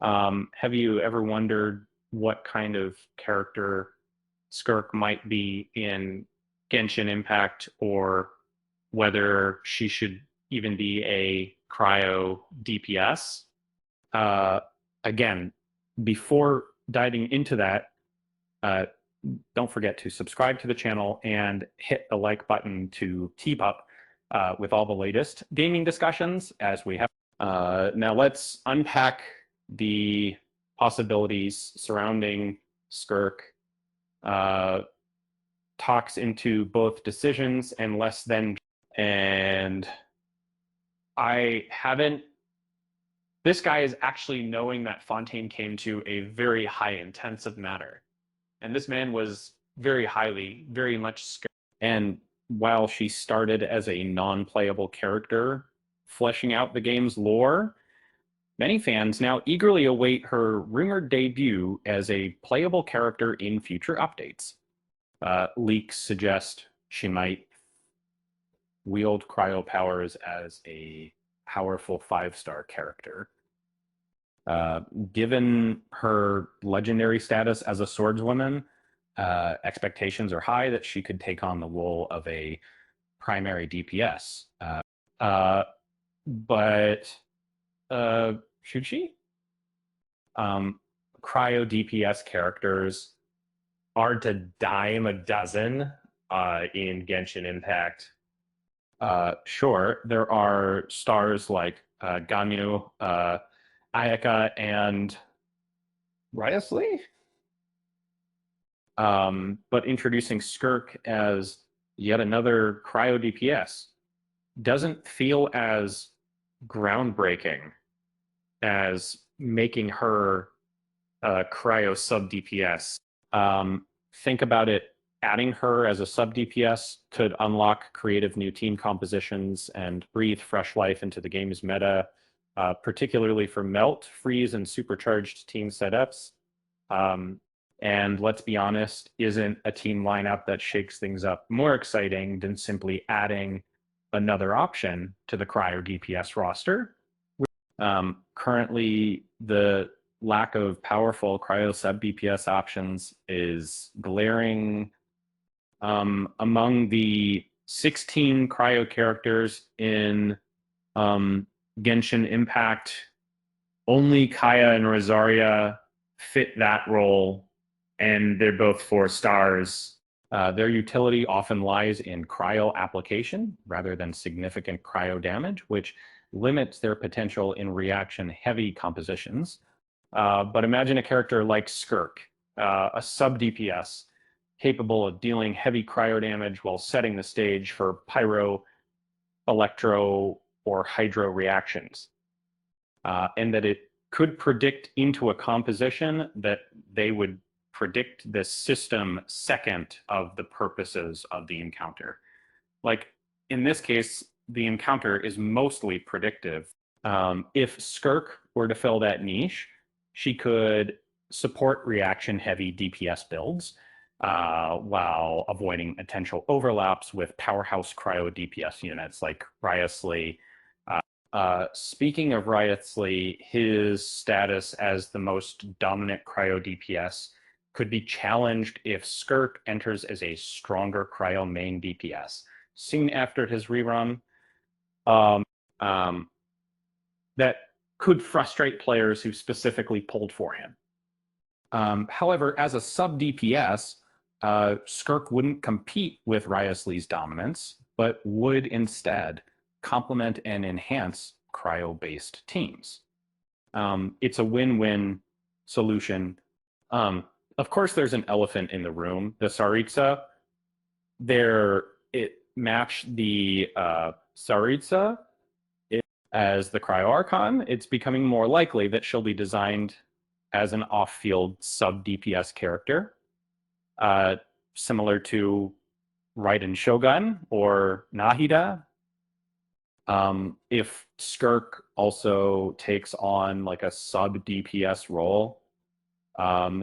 Have you ever wondered what kind of character Skirk might be in Genshin Impact, or whether she should even be a Cryo DPS? Uh, Again, before diving into that, uh, don't forget to subscribe to the channel and hit the like button to keep up with all the latest gaming discussions as we have. Now let's unpack the possibilities surrounding Skirk. Talks into both decisions and less than. And I haven't. This guy is actually knowing that Fontaine came to a very high intensive matter. And this man was very much scared. And while she started as a non-playable character, fleshing out the game's lore, many fans now eagerly await her rumored debut as a playable character in future updates. Leaks suggest she might wield cryo powers as a powerful 5-star character. Given her legendary status as a swordswoman, expectations are high that she could take on the role of a primary DPS. But should she? Cryo DPS characters are to dime a dozen in Genshin Impact. Sure, there are stars like Ganyu, Ayaka, and Riosley. But introducing Skirk as yet another Cryo DPS doesn't feel as groundbreaking as making her a Cryo sub DPS. Think about it. Adding her as a sub DPS could unlock creative new team compositions and breathe fresh life into the game's meta, particularly for melt, freeze, and supercharged team setups. And let's be honest, isn't a team lineup that shakes things up more exciting than simply adding another option to the Cryo DPS roster? Currently, the lack of powerful Cryo sub DPS options is glaring. Among the 16 Cryo characters in Genshin Impact, only Kaya and Rosaria fit that role, and they're both 4 stars. Their utility often lies in cryo application rather than significant cryo damage, which limits their potential in reaction-heavy compositions. But imagine a character like Skirk, a sub-DPS, capable of dealing heavy cryo damage while setting the stage for pyro, electro, or hydro reactions. And that it could predict into a composition that they would predict this system second of the purposes of the encounter. Like, in this case, the encounter is mostly predictive. If Skirk were to fill that niche, she could support reaction-heavy DPS builds while avoiding potential overlaps with powerhouse cryo DPS units like Riosley. Speaking of Riosley, his status as the most dominant cryo DPS could be challenged if Skirk enters as a stronger cryo main DPS. Soon after his rerun, that could frustrate players who specifically pulled for him. However, as a sub DPS, Skirk wouldn't compete with Riosley's dominance, but would instead complement and enhance cryo-based teams. It's a win-win solution. Of course, there's an elephant in the room. The Tsaritsa, it matched the Tsaritsa as the Cryo Archon. It's becoming more likely that she'll be designed as an off-field sub-DPS character, similar to Raiden Shogun or Nahida. If Skirk also takes on like a sub-DPS role,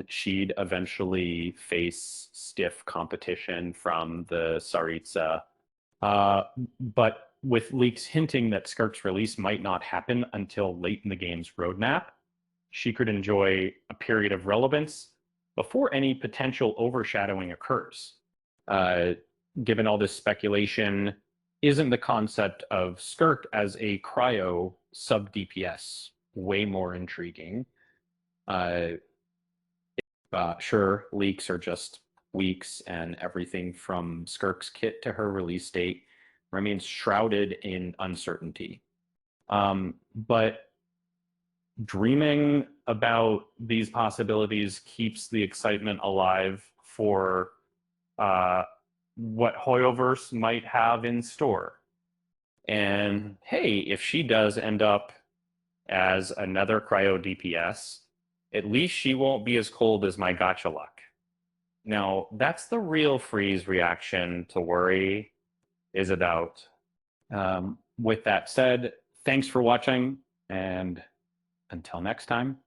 she'd eventually face stiff competition from the Tsaritsa. But with leaks hinting that Skirk's release might not happen until late in the game's roadmap, she could enjoy a period of relevance before any potential overshadowing occurs. Given all this speculation, isn't the concept of Skirk as a cryo sub DPS way more intriguing? Sure, leaks are just weeks, and everything from Skirk's kit to her release date remains shrouded in uncertainty. But dreaming about these possibilities keeps the excitement alive for what Hoyoverse might have in store. And hey, if she does end up as another cryo DPS, at least she won't be as cold as my gotcha luck. Now, that's the real freeze reaction to worry is about. With that said, thanks for watching, and until next time.